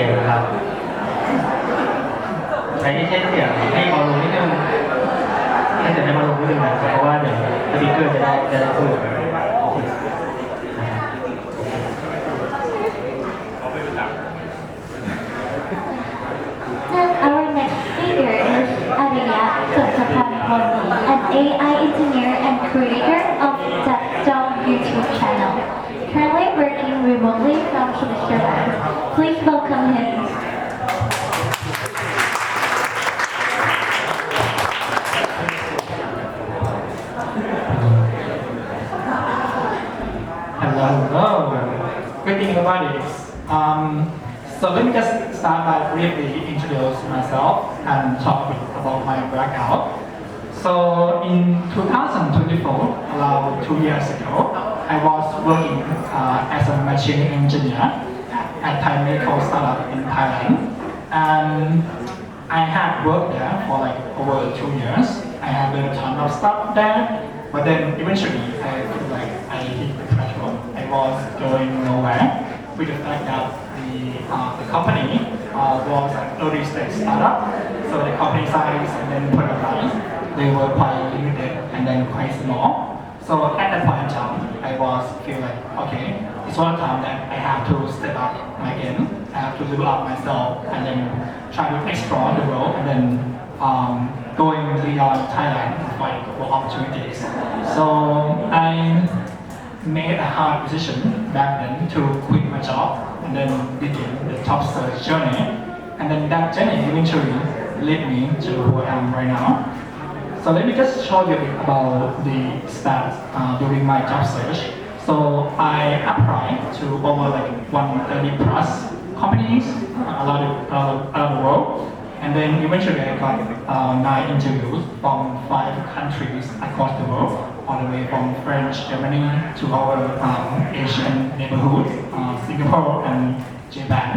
นะครับใช้เสียงให้เบาลงนิดนึงให้เสียงให้เบาลงนิดนึงนะครับเพราะว่าเดี๋ยวสปีกเกอร์จะได้พูดOur next speaker is Arya Session5, an AI engineer and creator of the Dog YouTube channel, currently working remotely from Session5. Please welcome him. Hello. Greeting everybody. So let me just start by briefly introduce myself and talk a bit about my background. So in 2024, around 2 years ago, I was working as a machine engineer at Maker4 startup in Thailand. And I had worked there for like over 2 years. I had learned a ton of stuff there, but then eventually I feel like I hit the threshold. I was going nowhere with the fact that the company was an early stage startup, so the company size and then product line, they were quite limited and then quite small. So at that point in time, I was feel like, okay, it's one time that I have to step up my game, I have to develop myself and then try to explore the world and then going beyond Thailand and find global opportunities. So I made a hard decision back then to quit my job and then begin the job search journey. And then that journey eventually led me to who I am right now. So let me just show you a bit about the stats during my job search. So I applied to over like 130 plus companies around the world. And then eventually I got 9 interviews from 5 countries across the world, all the way from French, Germany to our Asian neighborhood, Singapore and Japan.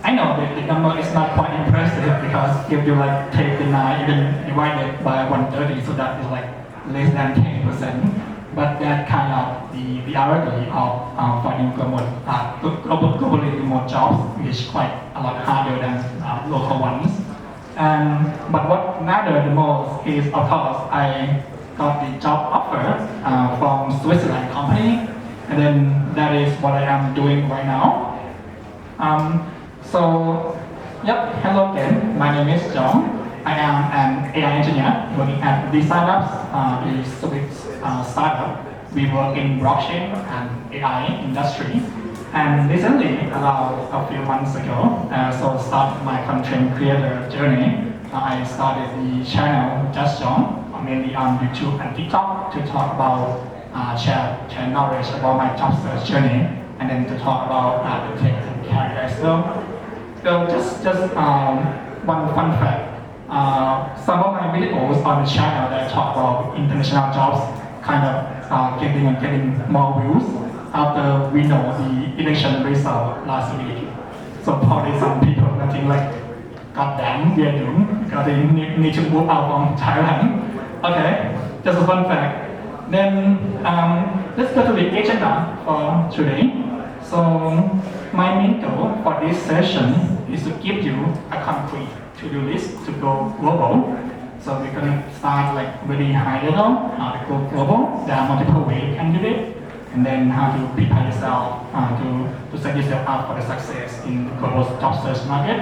I know that the number is not quite impressive because if you like take the 9 even divided by 130, so that is like less than 10%. But that kind of the reality of finding globally remote jobs is quite a lot harder than local ones. But what mattered the most is, of course, I got the job offer from Switzerland company, and then that is what I am doing right now. Hello again. My name is John. I am an AI engineer working at the startups, the Swiss startup. We work in blockchain and AI industry. And recently, around a few months ago, so started my content creator journey. I started the channel Just John, mainly on YouTube and TikTok, to talk about share knowledge about my job search journey, and then to talk about the tech and career as well. So just one fun fact. Some of my videos on the channel that talk about international jobs kind of getting more views after we know the election result last week. So probably some people are thinking like, God damn, we are doomed because they need to move out from Thailand. Okay, just a fun fact. Then let's go to the agenda for today. So my main goal for this session is to give you a concrete to-do list to go global. So we're going to start like very high level, how to go global. There are multiple ways you can do it. And then how to prepare yourself to set yourself up for the success in the global job search market,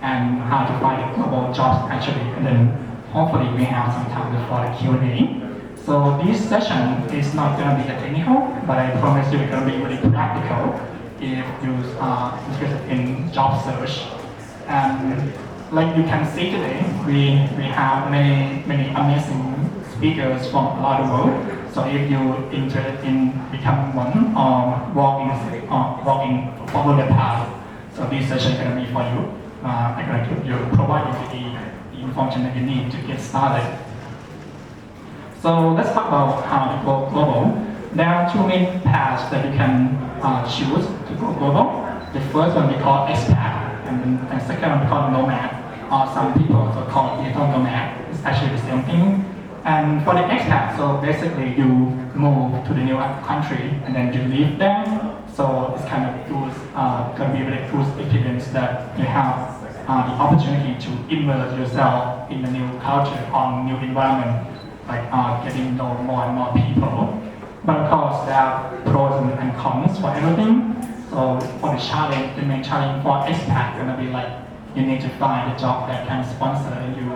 and how to find the global jobs actually. And then hopefully we have some time for the Q&A. So this session is not going to be a technical, but I promise you it's going to be really practical if you are interested in job search. And like you can see today, we have many amazing speakers from all the world. So if you're interested in becoming one or follow the path, so this session is going to be for you. I'm going to provide you with the information that you need to get started. So let's talk about how to go global. There are 2 main paths that you can choose to go global. The first one we call expat, and the second one we call nomad, or some people also call digital nomad. It's actually the same thing. And for the expat, so basically you move to the new country and then you live there. So it's kind of good gonna be a really good experience that you have the opportunity to immerse yourself in a new culture or new environment, like getting to know more and more people. But of course, there are pros and cons for everything. So for the challenge, the main challenge for expat gonna be like you need to find a job that can sponsor you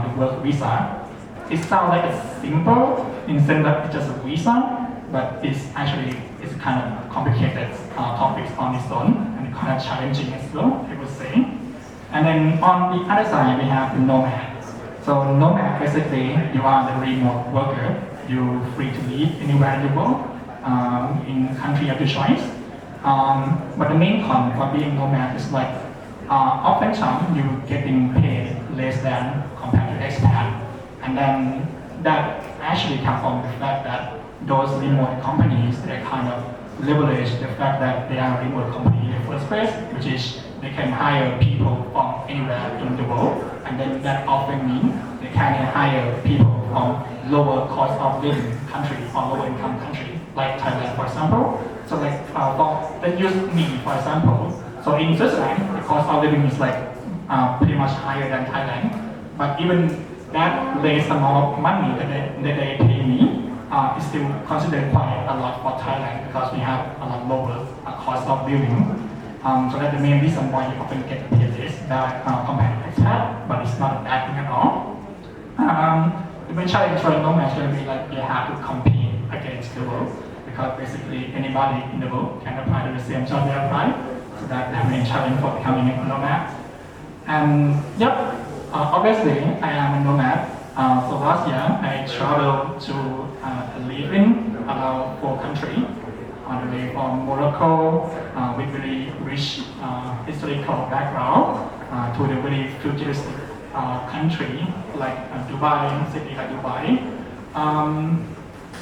the work visa. It sounds like it's simple in the sense that it's just a visa, but it's kind of complicated topics on its own and kind of challenging as well, I would say. And then on the other side, we have the nomad. So nomad, basically, you are the remote worker. You're free to live anywhere in the world, in country of your choice. But the main con for being nomad is like, oftentimes you're getting paid less than compared to expat. And then that actually comes from the fact that those remote companies, they kind of leverage the fact that they are a remote company in the first place, which is they can hire people from anywhere in the world, and then that often means they can hire people from lower cost of living country or lower income country, like Thailand, for example. So like, let's use me, for example. So in Switzerland, the cost of living is like pretty much higher than Thailand, but even that less amount of money that they pay me is still considered quite a lot for Thailand because we have a lot lower cost of living. So that's the main reason why you often get paid less compared to expat, but it's not a bad thing at all. The main challenge for a nomad is going to be like you have to compete against the world because basically anybody in the world can apply to the same job they apply. So that's the main challenge for becoming a nomad. And yep, obviously I am a nomad. So last year I traveled to live in about 4 countries. On the way from Morocco with very rich historical background to the very futuristic country like Dubai, city like Dubai.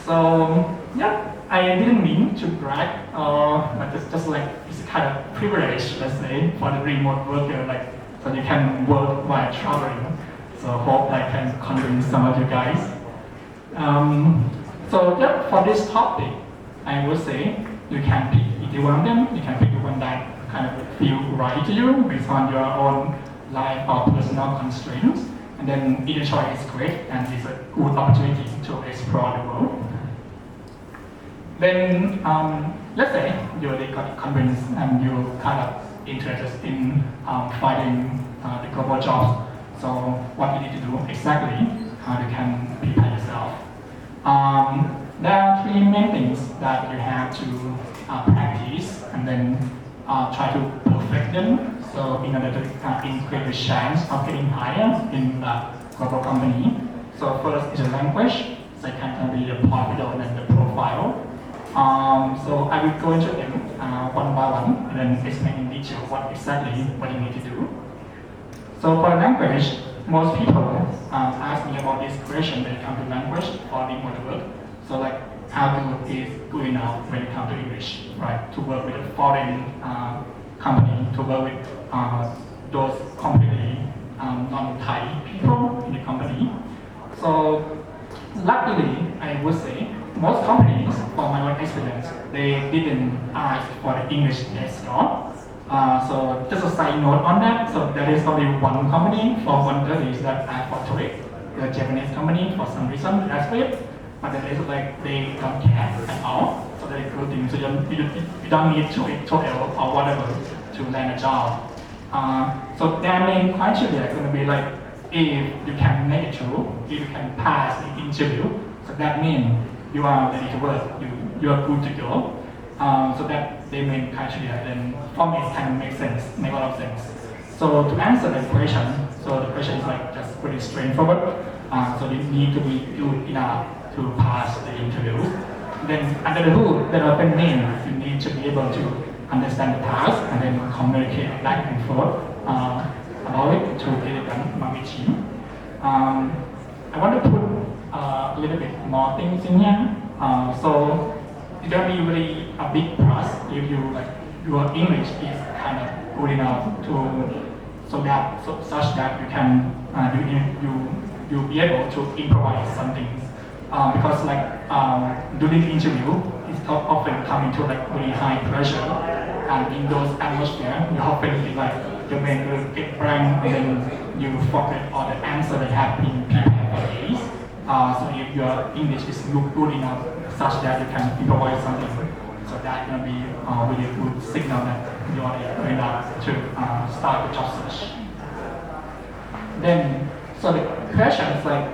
So yeah, I didn't mean to brag, but it's just like it's kind of privilege, let's say, for the remote worker, like so you can work while traveling. So hope I can convince some of you guys. So yeah, for this topic, I would say you can pick either one of them. You can pick the one that kind of feel right to you based on your own life or personal constraints. And then either choice is great and it's a good opportunity to explore the world. Then let's say you already got convinced and you're kind of interested in finding the global jobs. So what you need to do exactly, how you can prepare yourself. There are 3 main things that you have to practice and then try to perfect them. So in order to increase the chance of getting hired in the global company. So first is the language. Second can be the portfolio and the profile. So I will go into them one by one and then explain in detail what you need to do. So for language, most people ask me about this question when it comes to language or remote work. So like, how good is good enough when it comes to English, right? To work with a foreign company, to work with those completely non-Thai people in the company. So luckily, I would say, most companies, from my own experience, they didn't ask for the English test score. So just a side note on that, so there is only one company from 130 that asked for TOEIC, the Japanese company for some reason, that's it. But the rest like they don't care at all. So that's a good thing. So you don't need TOEIC, TOEFL or whatever to land a job. So their main criteria is going to be like if you can make it through, if you can pass the interview, so that means you are ready to work, you are good to go. So that the main criteria, then for me it kind of makes sense, make a lot of sense. So to answer the question, so the question is like just pretty straightforward. So you need to be good enough to pass the interview. Then under the hood, that often means you need to be able to understand the task and then communicate back and forth about it to get it done among the team. I want to put a little bit more things in here. So it's gonna be really a big plus if you like your English is kind of good enough to such that you can you'll be able to improvise some things. Because like during the interview, it's often come into like really high pressure, and in those atmosphere, you often feel like your brain will get blank, and then you forget all the answer that have been prepared for days. So if your English is good enough, such that you can improvise something, so that's gonna be a really good signal that you are good enough to start the job search. Then, so the question is like,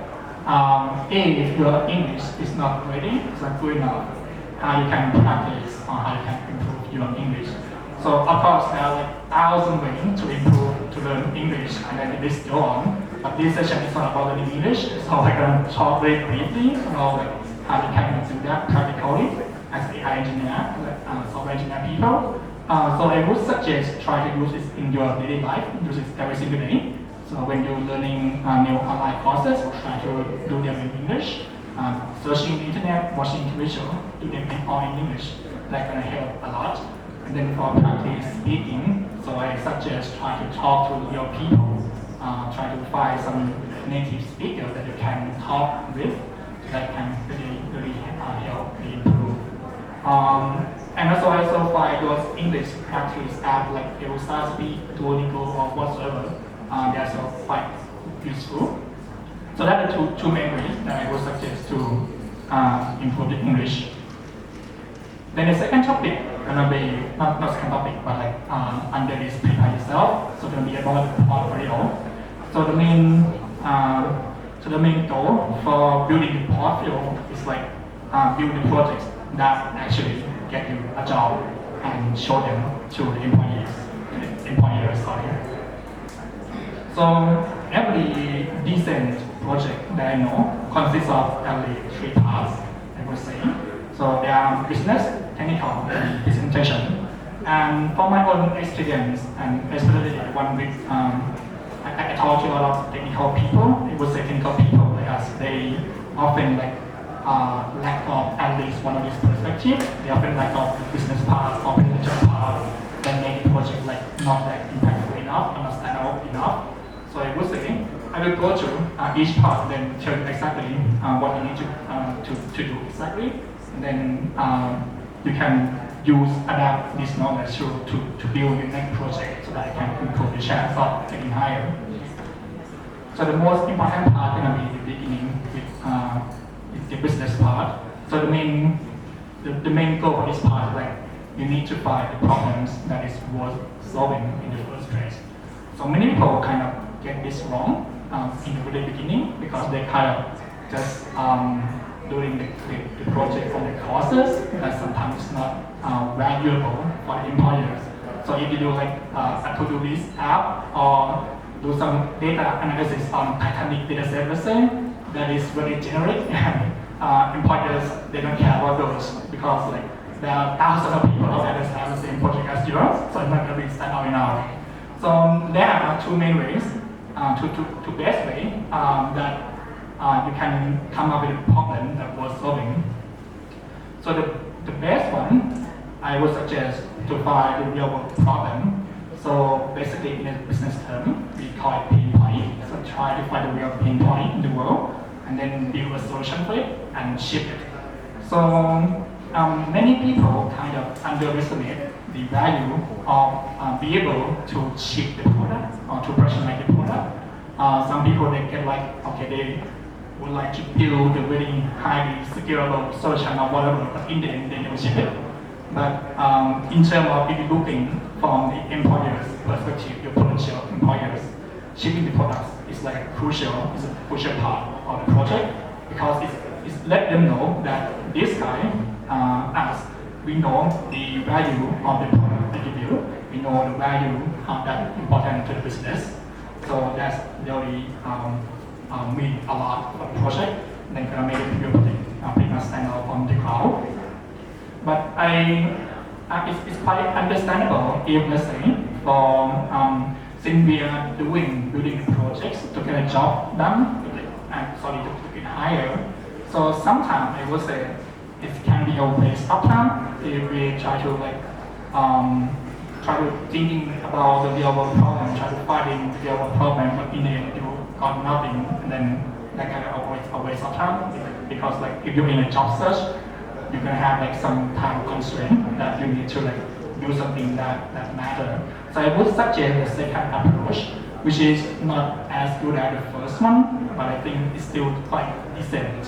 if your English is not ready, it's not good enough, how you can practice or how you can improve your English. So of course there are like 1,000 ways to improve, to learn English, and then the list go on. But this session is not about learning English, so I'm gonna talk very briefly about like how you can do that practically as AI engineer, software engineer people. So I would suggest try to use it in your daily life, use it every single day. So when you're learning new online courses, try to do them in English. Searching the internet, watching television, do them all in English. That's gonna help a lot. And then for practice speaking, so I suggest try to talk to real people. Try to find some native speakers that you can talk with that can really help you improve. And also find those English practice apps like Elsa Speak, Duolingo, or whatsoever. They are so quite useful. So that are two main ways that I would suggest to improve the English. Then the second topic gonna be not second topic, but like under this prepare yourself. So gonna be about the portfolio. So the main goal for building the portfolio is like build the projects that actually get you a job and show them to the employers. Sorry. So every decent project that I know consists of at least 3 parts, I would say. So there are business, technical, and presentation. And from my own experience, and especially one with, I talk to a lot of technical people. I would say technical people because they often like lack of at least one of these perspectives. They often lack of the business part or presentation part that make the project like not that impactful enough, understandable enough. So I would say I will go through each part, then tell you exactly what you need to do exactly, and then you can adapt this knowledge to build your next project so that you can improve the chance of getting hired. So the most important part is going to be the beginning with the business part. So the main goal of this part is like you need to find the problems that is worth solving in the first place. So many people kind of get this wrong in the very beginning because they kind of just doing the project from the courses that sometimes not valuable for the employers. So if you do like a to-do list app or do some data analysis on Titanic data set, let's say, that is very generic and employers, they don't care about those because like there are thousands of people out there that have the same project as yours, so it's not going to be stand out enough. So there are 2 main ways, two best way that you can come up with a problem that was solving. So the best one, I would suggest to find the real world problem. So basically in a business term, we call it pain point. So try to find the real pain point in the world and then build a solution for it and ship it. So many people kind of underestimate the value of being able to ship the product or to personalize the product. Some people they get like, okay, they would like to build a very highly scalable solution or whatever, but in the end they never ship it. But in terms of if you're looking from the employer's perspective, your potential employers, shipping the products is like a crucial part of the project because it's let them know that this guy, us, we know the value of the product that you build, we know the value of that important to the business. So that's really mean a lot for the project. Then gonna make it pretty much stand out from the crowd. But it's quite understandable if let's say since we are building projects to get a job done, to get hired. So sometimes I would say it can be a waste of time if we try to thinking about the real world problem, try to finding the real world problem, but in the end you got nothing, and then that kind of a waste of time because like if you're in a job search, you're gonna have like some time constraint that you need to like do something that matter. So I would suggest the second approach, which is not as good as the first one, but I think it's still quite decent.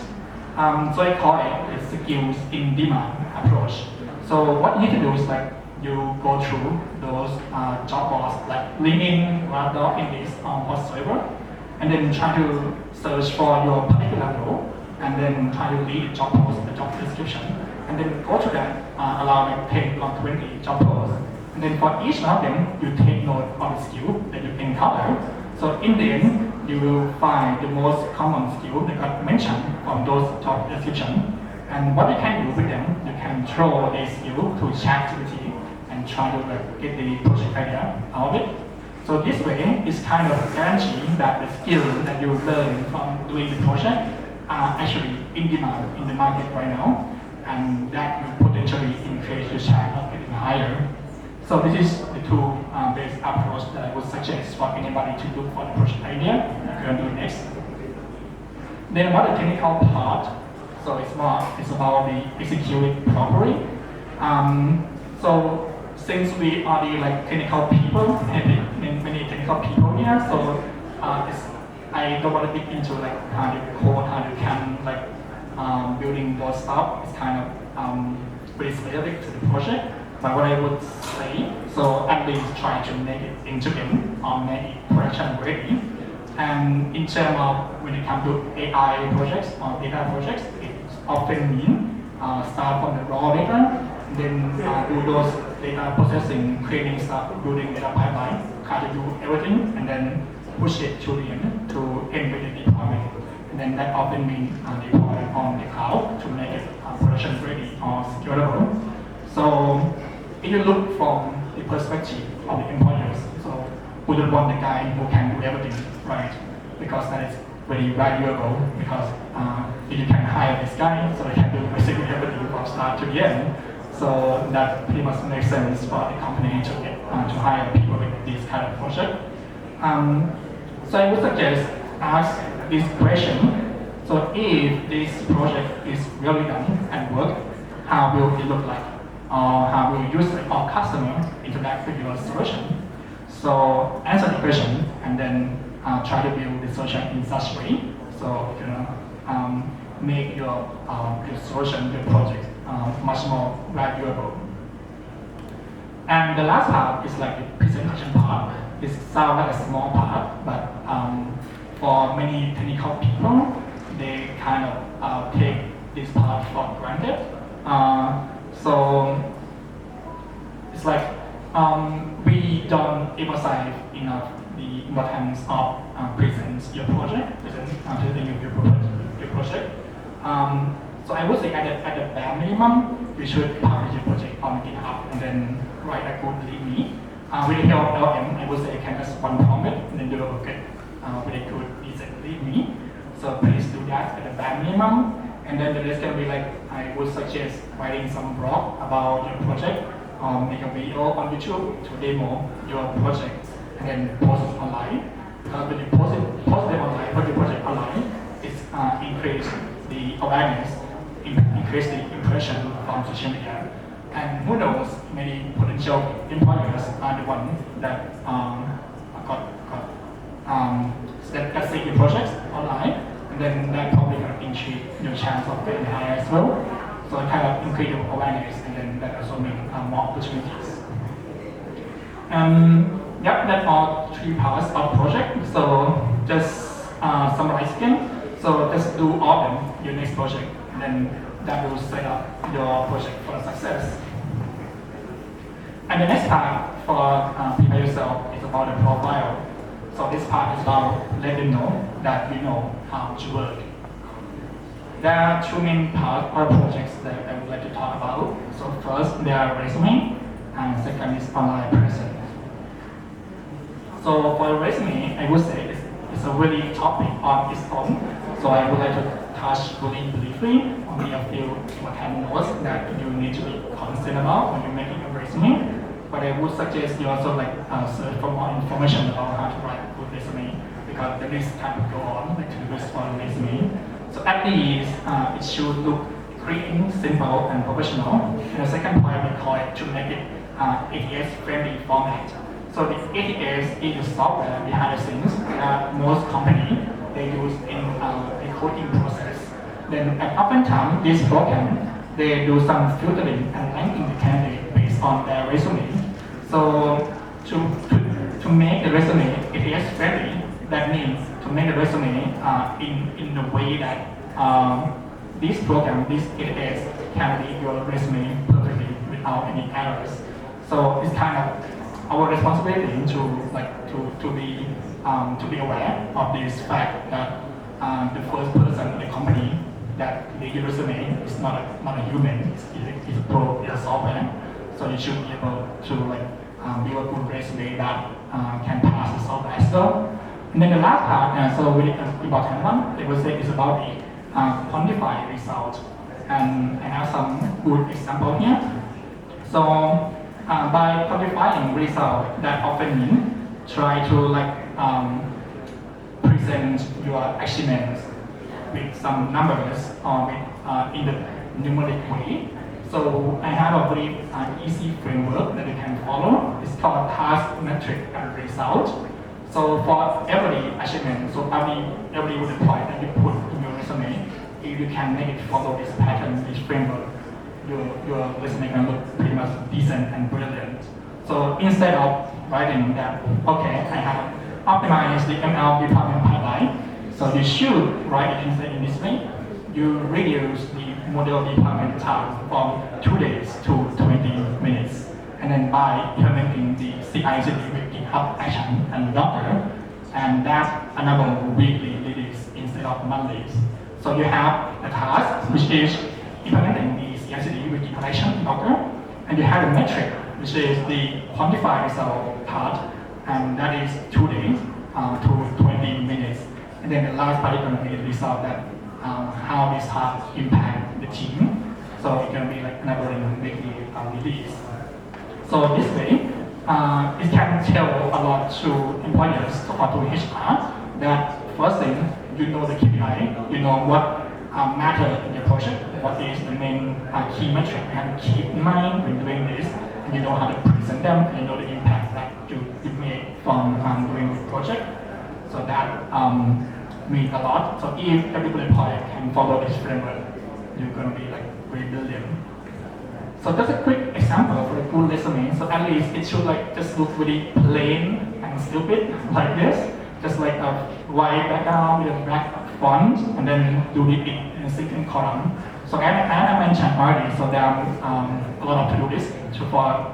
So I call it a skills in demand approach. So what you need to do is like you go through those job boards like LinkedIn, Glassdoor, Indeed, whatsoever, and then try to search for your particular role, and then try to read the job post, the job description, and then go to that, allow like 10 or 20 job posts, and then for each one of them, you take note of the skill that you encounter. So in the end, you will find the most common skill that got mentioned from those job descriptions. And what you can do with them, you can throw these skill to ChatGPT and try to like, get the project idea out of it. So this way, it's kind of guaranteeing that the skills that you learn from doing the project are actually in demand in the market right now, and that will potentially increase your chance of getting higher. So this is the two basic approach that I would suggest for anybody to look for the project idea. I'm going to do next. Then about the technical part, so it's about the executing properly. So since we are the like technical people, and many technical people here, so I don't want to dig into like how you code, how you can like building those stuff. It's kind of very specific to the project. But what I would say, so at least try to make it end-to-end or make it production ready. And in terms of when it comes to AI projects or data projects, it often means start from the raw data, then do those data processing, creating stuff, building data pipeline, try to do everything, and then push it to the end to end with the deployment. And then that often means deploy on the cloud to make it production ready or secureable. So if you look from the perspective of the employers, so we don't want the guy who can do everything, right? Because that is very valuable, because if you can hire this guy, so he can do basically everything from start to the end. So that pretty much makes sense for the company to get to hire people with this kind of project. So I would suggest ask this question. So if this project is really done and work, how will it look like? Or how will user or customer interact with your solution? So answer the question and then try to build the solution in such way. So make your solution, your project much more valuable. And the last part is like the presentation part. It sounds like a small part, but for many technical people, they kind of take this part for granted. So it's like we don't emphasize enough the importance of present your project, presenting your project. So I would say at the bare minimum, you should publish your project on GitHub and then write a good README. With the help of LM, I would say you can just one prompt it and then do a good, with a good decent README. So please do that at the bare minimum. And then the rest can be like, I would suggest writing some blog about your project, or make a video on YouTube to demo your project, and then post it online. Because when you post them online, put your project online, it's increase the awareness, increase the impression from social media. And who knows, many potential employers are the ones that that see your projects online. And then that probably going to increase your chance of getting hired as well. So it kind of increase your awareness, and then that also means more opportunities. Yep, that's all three parts of project. So just summarize again. So just do all of them, your next project, and then that will set up your project for success. And the next part for prepare yourself is about the profile. So this part is about letting them know that you know how to work. There are two main parts or projects that I would like to talk about. So first, there are resume, and second is online presence. So for the resume, I would say it's a really topic on its own. So I would like to touch really briefly on a few important notes that you need to be concerned about when you're making a resume. But I would suggest you also like search for more information about how to write a good resume, because the list can go on like to do this for a resume. So at least it should look clean, simple, and professional. And the second point, we call it to make it ATS-friendly format. So the ATS is the software behind the scenes that most companies they use in the coding process. Then at oftentimes, this program, they do some filtering and ranking the candidate based on their resume. So to make the resume ATS friendly, that means to make the resume in the way that this program, this ATS, can read your resume perfectly without any errors. So it's kind of our responsibility to be aware of this fact that the first person in the company that read your resume is not a human, it's a software. So you should be able to build a good resume that can pass the software as well. And then the last part, so really important one, they will say is about the quantified result. And I have some good example here. So by quantifying result, that often means try to present your achievements with some numbers or with, in the numeric way. So I have a very easy framework that you can follow. It's called task, metric, and result. So for every achievement, so every bullet point that you put in your resume, if you can make it follow this pattern, this framework, your resume can look pretty much decent and brilliant. So instead of writing that, okay, I have optimized the ML department pipeline, so you should write it instead in this way. You reduce the model department time from 2 days to 20 minutes. And then by implementing the CI/CD with GitHub Action and Docker, and that enable weekly release instead of monthly. So you have a task, which is implementing the CI/CD with GitHub Action and Docker, and you have a metric, which is the quantified result part, and that is 2 days to 20 minutes. And then the last part is going to be the result that how this task impact the team. So it's going to be enabling weekly release. So this way, it can tell a lot to employers or to HR that first thing, you know the KPI, you know what matter in your project, what is the main key metric you have to keep in mind when doing this, and you know how to present them, and you know the impact that you made from doing the project. So that means a lot. So if every employer can follow this framework, you're going to be very brilliant. So that's a quick example for a good resume. So at least it should just look really plain and stupid like this, just like a white background with a black font, and then do it in a second column. So as I mentioned already, so there are a lot of to do this for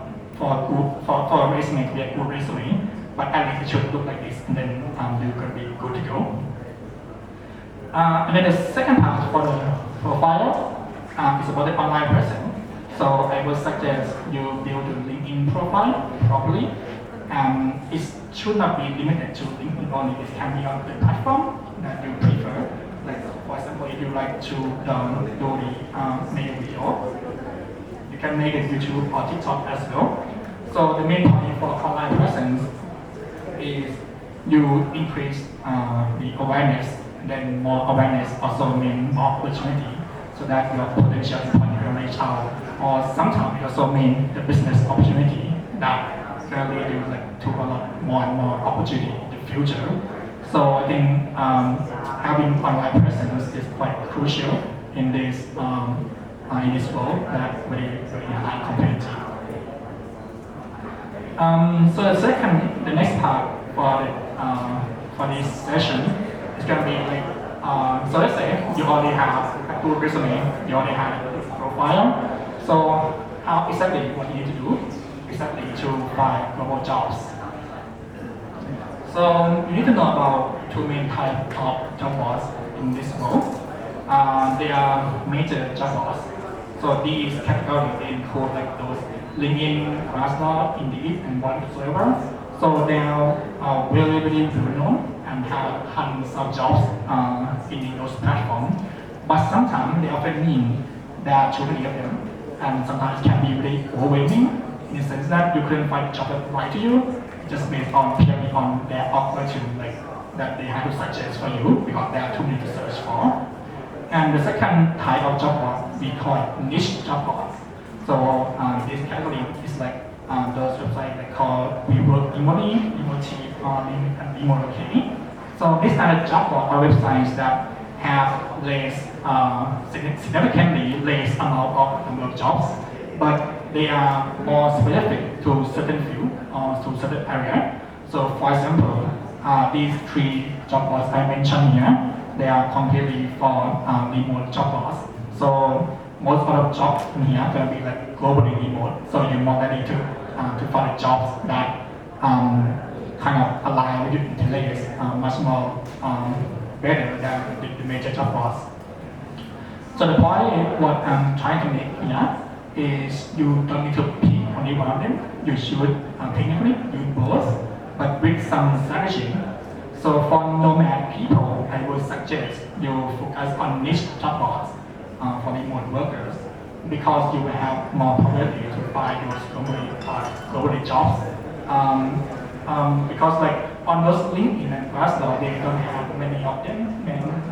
a resume to be a good resume, but at least it should look like this, and then you're going to be good to go. And then the second part for the profile is about the online person. So I would suggest you build a LinkedIn profile properly. It should not be limited to LinkedIn only. It can be on the platform that you prefer. For example, if you like to do the make video, you can make it YouTube or TikTok as well. So the main point for online presence is you increase the awareness, and then more awareness also means more opportunity, so that your potential employer will reach out. Or sometimes it also means the business opportunity that can lead you to a lot more and more opportunity in the future. So I think having online presence is quite crucial in this world that very high competitive. So the next part for this session is going to be so let's say you already have a good resume, you already have a good profile. So how exactly what you need to do exactly to find global jobs? So you need to know about two main types of job boards in this world. They are major job boards. So these categories they include those LinkedIn, Glassdoor, Indeed, and whatsoever. So they are really well known and have hundreds of jobs in those platforms. But sometimes they often mean there are too many of them, and sometimes can be really overwhelming in the sense that you couldn't find a job that right to you just based on purely on their algorithm that they have to suggest for you because there are too many to search for. And the second type of job board, we call it niche job boards. So this category is like those websites that call we work remotely, remotely, and remotely. So these are the job board or websites that have less, significantly less amount of number of jobs, but they are more specific to certain field or to certain area. So for example, these three job boards I mentioned here, they are completely for remote job boards. So most of the jobs in here are going to be like globally remote. So you're more likely to find jobs that kind of align with your interests much more better than the major job boards. So the point, what I'm trying to make here is you don't need to pick only one of them. You should technically use both, but with some strategy. So for nomad people, I would suggest you focus on niche job boards for remote workers because you will have more probability to find those globally jobs. Because like on those LinkedIn and Glassdoor, they don't have many of them,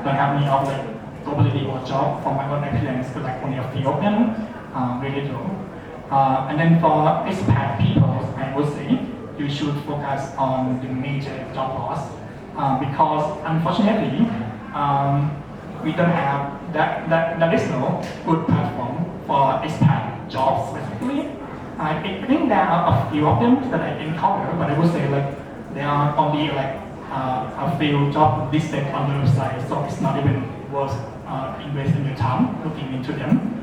don't have many of like globally remote jobs. From my own experience, like only a few of them, really low. And then for expat people, I would say you should focus on the major job boards because unfortunately, we don't have that is no good platform for expat jobs specifically. I think there are a few of them that I can cover, but I would say like there are only like a few jobs listed on the website, so it's not even worth investing your time looking into them.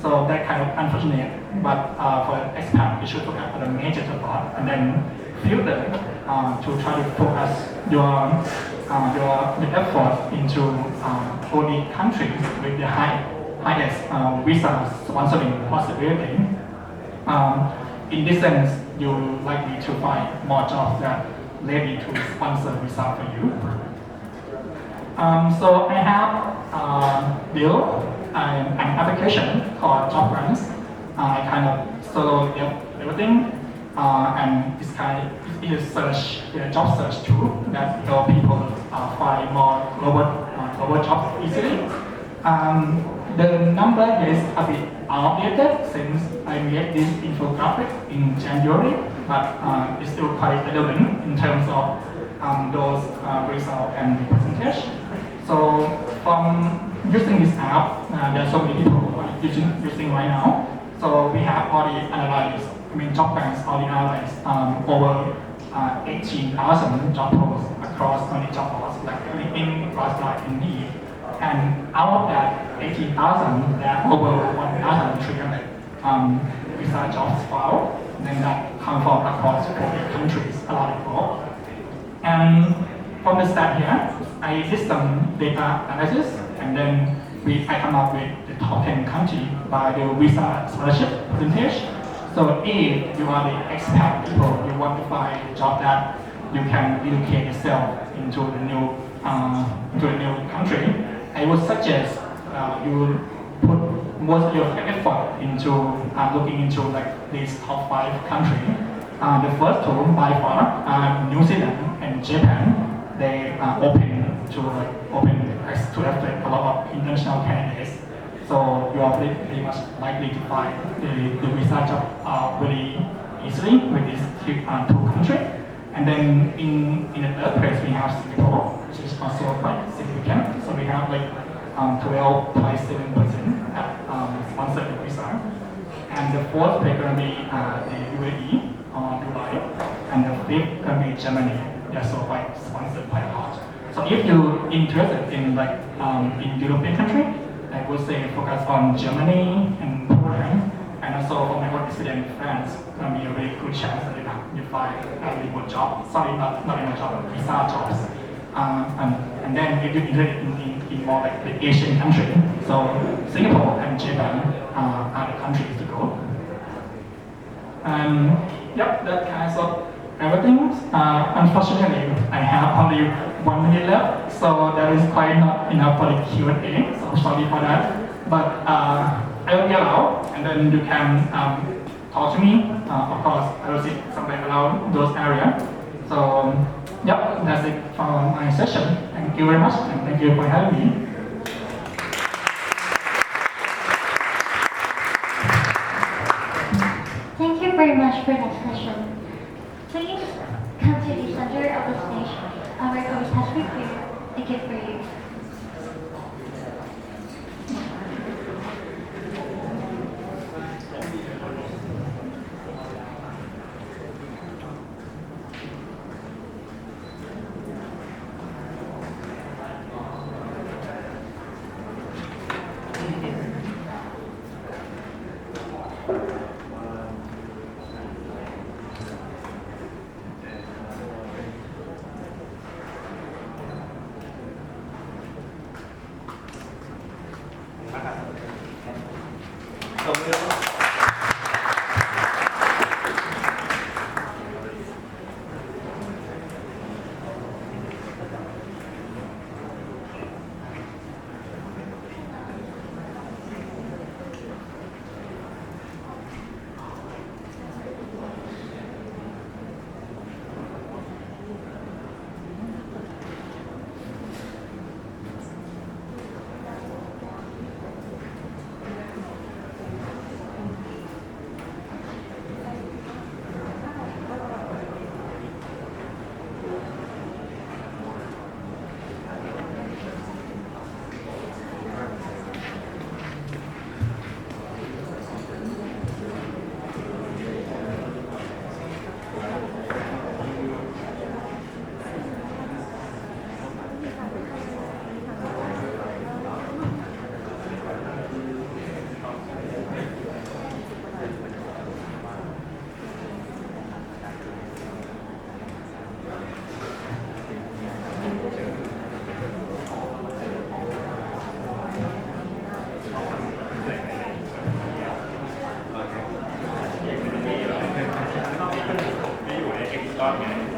So that kind of unfortunate, but for expat, you should focus on the major job board and then filter to try to focus your effort into only countries with the highest visa sponsoring possibility. In this sense, you're likely to find more jobs that ready to sponsor visa for you. So I have built an application called Job Grants. I kind of solo everything, and it's kind of a job search tool that help people find more global jobs easily. The number is a bit outdated since I made this infographic in January, but it's still quite relevant in terms of those results and percentage. So from using this app, there are so many people who are using right now. So we have already analyzed, job banks already analyzed over 18,000 job posts across many job boards like LinkedIn, Glassdoor, Indeed. And out of that 18,000, there are over 1,300 visa jobs filed, and that come from across 40 countries around the world. And from the start here, I did some data analysis, and then I come up with the top 10 countries by the visa scholarship percentage. So if you are the expat people, you want to find a job that you can relocate yourself into the new country, I would suggest you put most of your effort into looking into like these top 5 countries. The first two by far are New Zealand and Japan. They are open to accept a lot of international candidates. So you are pretty much likely to find the visa job very easily with these two countries. And then in the third place we have Singapore, which is also quite significant. So we have like 12.7% that sponsor the visa. And the fourth place going to be the UAE or Dubai, and the fifth going to be Germany. They're so quite sponsored quite a lot. So if you're interested in like in European country, I would say focus on Germany and Poland, and also for my work experience in France, going to be a very good chance that you find a remote job. Sorry, not remote job, but visa jobs. And then if you're interested in more like the Asian country, so Singapore and Japan are the countries to go. Yep, that kind of everything. Unfortunately, I have only 1 minute left, so that is quite not enough for the Q&A, so sorry for that. But I will be allowed, and then you can talk to me. Of course, I will sit somewhere around those areas. So, yep, that's it for my session. Thank you very much, and thank you for having me. very much for that session. Please come to the center of the stage. Our host has prepared a gift for you.ไม่อยู่ในเอ็กซ์ตร้าไง